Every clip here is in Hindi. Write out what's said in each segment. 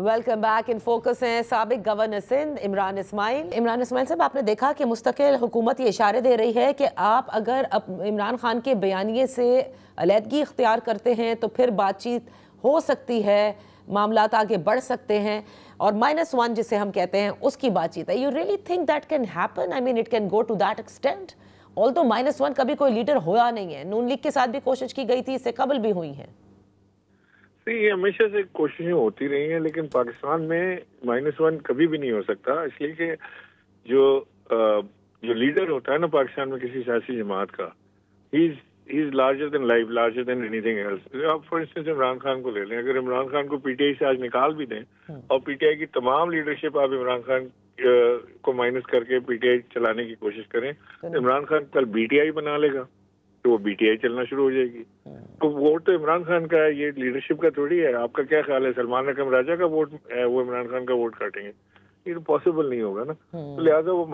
Welcome back. इन फोकस हैं साबिक गवर्नर सिंध इमरान इस्माइल। इमरान इस्माइल साहब, आपने देखा कि मुस्तकिल हुकूमत ये इशारे दे रही है कि आप अगर इमरान खान के बयानिए से अलहदगी इख्तियार करते हैं तो फिर बातचीत हो सकती है, मामलात आगे बढ़ सकते हैं, और -1 जिसे हम कहते हैं उसकी बातचीत है। You really think that can happen? I mean it can go to that extent? Although -1 कभी कोई लीडर होया नहीं है, नून लीग के साथ भी कोशिश की गई थी, इससे कबल भी हुई है। ये हमेशा से कोशिशें होती रही हैं, लेकिन पाकिस्तान में -1 कभी भी नहीं हो सकता, इसलिए कि जो लीडर होता है ना पाकिस्तान में किसी सियासी जमात का, he is larger than life, larger than anything else. आप फॉर इंस्टेंस इमरान खान को ले लें, अगर इमरान खान को पीटीआई से आज निकाल भी दें और पीटीआई की तमाम लीडरशिप आप इमरान खान को माइनस करके पीटीआई चलाने की कोशिश करें, तो इमरान खान कल बीटीआई बना लेगा तो वो बीटीआई चलना शुरू हो जाएगी। तो वोट तो इमरान खान का है, ये लीडरशिप का थोड़ी है। आपका क्या ख्याल है, सलमान रकम राजा का वोट है वो इमरान खान का वोट काटेंगे? ये तो पॉसिबल नहीं होगा ना। तो लिहाजा वो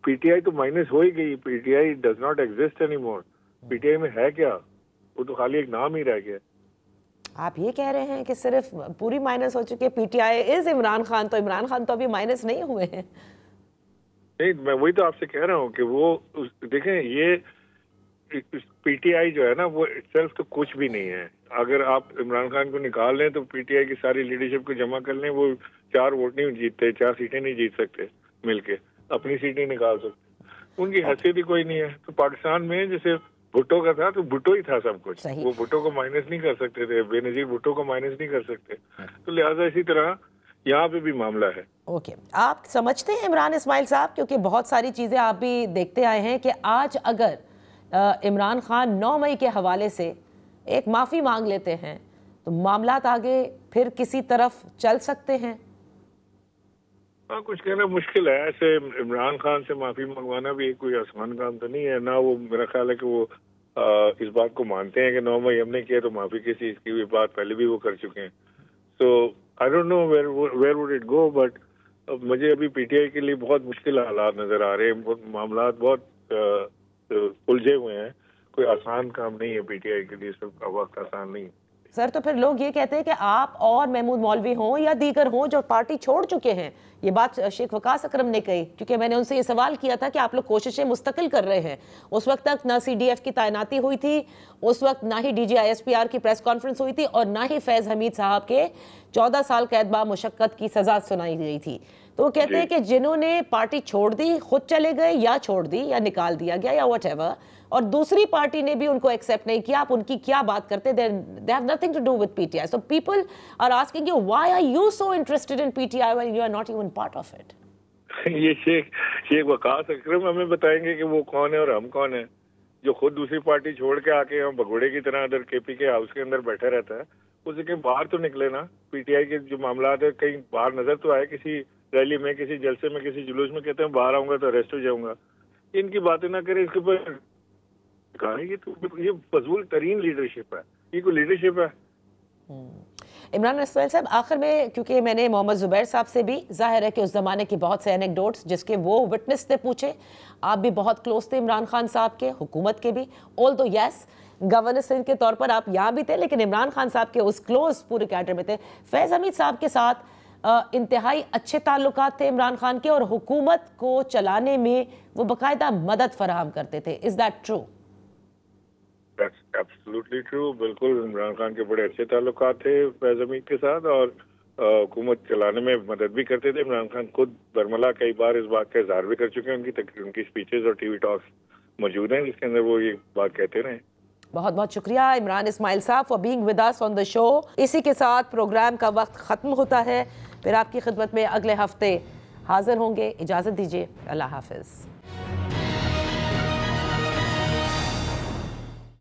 पीटीआई तो माइनस हो ही गई। PTI does not exist any more. PTI में है क्या? वो तो खाली एक नाम ही रह गया। आप ये कह रहे हैं कि सिर्फ पूरी माइनस हो चुकी है, पीटीआई इज इमरान खान, तो इमरान खान तो अभी माइनस नहीं हुए हैं। नहीं, मैं वही तो आपसे कह रहा हूँ कि वो देखें, ये पीटीआई जो है ना वो इटसेल्फ तो कुछ भी नहीं है। अगर आप इमरान खान को निकाल लें तो पीटीआई की सारी लीडरशिप को जमा कर लें, वो 4 वोट नहीं जीतते, 4 सीटें नहीं जीत सकते मिलके, अपनी सीटें निकाल सकते, उनकी हैसियत ही कोई नहीं है। तो पाकिस्तान में जैसे भुट्टो का था तो भुट्टो ही था सब कुछ, वो भुट्टो को माइनस नहीं कर सकते थे, बेनजीर भुट्टो को माइनस नहीं कर सकते। तो लिहाजा इसी तरह यहाँ पे भी मामला है। ओके, आप समझते हैं इमरान इस्माइल साहब, क्योंकि बहुत सारी चीज़ें आप भी देखते आए हैं कि आज अगर इमरान खान 9 मई के हवाले से एक माफ़ी मांग लेते हैं तो मामलात आगे फिर किसी तरफ चल सकते हैं? हाँ, कुछ कहना मुश्किल है। ऐसे इमरान खान से माफ़ी मंगवाना भी कोई आसान काम तो नहीं है ना। वो मेरा ख्याल है कि वो इस बात को मानते हैं कि 9 मई हमने किया तो माफ़ी की चीज़ की बात पहले भी वो कर चुके हैं। So I don't know where would it go, but मुझे अभी पीटीआई के लिए बहुत मुश्किल हालात नज़र आ रहे हैं। मामला बहुत उलझे हुए हैं, कोई आसान काम नहीं है पीटीआई के लिए, सबका वक्त आसान नहीं है। सर, तो फिर लोग ये कहते हैं कि आप और महमूद मौलवी हों या दीगर हों जो पार्टी छोड़ चुके हैं, ये बात शेख वकास अकरम ने कही, क्योंकि मैंने उनसे ये सवाल किया था कि आप लोग कोशिशें मुस्तकिल कर रहे हैं। उस वक्त तक ना सीडीएफ की तैनाती हुई थी, उस वक्त ना ही डीजीआईएसपीआर की प्रेस कॉन्फ्रेंस हुई थी, और ना ही फैज़ हमीद साहब के 14 साल कैद बा मुशक्कत की सजा सुनाई गई थी। तो वो कहते हैं कि जिन्होंने पार्टी छोड़ दी खुद चले गए, या छोड़ दी या निकाल दिया गया या व्हाटएवर, और दूसरी पार्टी ने भी उनको एक्सेप्ट नहीं किया। आप उनकी क्या बात करते? They have nothing to do with PTI. So people are asking you, why are you so interested in PTI when you are not even part of it? ये शेख वकास अकरम हमें बताएंगे कि वो कौन है और हम कौन है, जो खुद दूसरी पार्टी छोड़ के आके हम भगोड़े की तरह अंदर केपी के हाउस के अंदर बैठा रहता है। उसे कहीं बाहर तो निकले ना। पीटीआई के जो मामला है कहीं बाहर नजर तो आए, किसी रैली में, किसी जलसे में, किसी जुलूस में कहते हैं बाहर आऊंगा तो अरेस्ट हो जाऊंगा। इनकी बातें ना करें, इसके ऊपर ये फजूल तरीन लीडरशिप है। ये कोई लीडरशिप है? इमरान इस्माइल साहब, आखिर में, क्योंकि मैंने मोहम्मद जुबैर साहब से भी, जाहिर है कि उस ज़माने के बहुत से एनेक्डोट्स जिसके वो विटनेस थे, पूछे। आप भी बहुत क्लोज थे इमरान खान साहब के, हुकूमत के भी। ऑल्दो यस, गवर्नर सिंध के तौर पर आप यहाँ भी थे, लेकिन इमरान खान साहब के उस क्लोज पूरे कैडर में थे। फैज़ हमीद साहब के साथ इंतहाई अच्छे ताल्लुकात थे इमरान खान के, और हुकूमत को चलाने में वो बाकायदा मदद फराहम करते थे। Is that true? That's absolutely true। बिल्कुल, इमरान खान के बड़े अच्छे ताल्लुकात थे फैज़ हमीद के साथ, और हुकूमत चलाने में मदद भी करते थे। इमरान खान खुद बरमला कई बार इस बात का इजहार भी कर चुके हैं। उनकी स्पीचेस और टीवी टॉक्स मौजूद हैं जिसके अंदर वो ये बात कहते रहे। बहुत बहुत शुक्रिया इमरान इस्माइल साहब for being with us on the show. इसी के साथ प्रोग्राम का वक्त ख़त्म होता है। फिर आपकी खिदमत में अगले हफ्ते हाजिर होंगे। इजाज़त दीजिए, अल्लाह हाफिज़।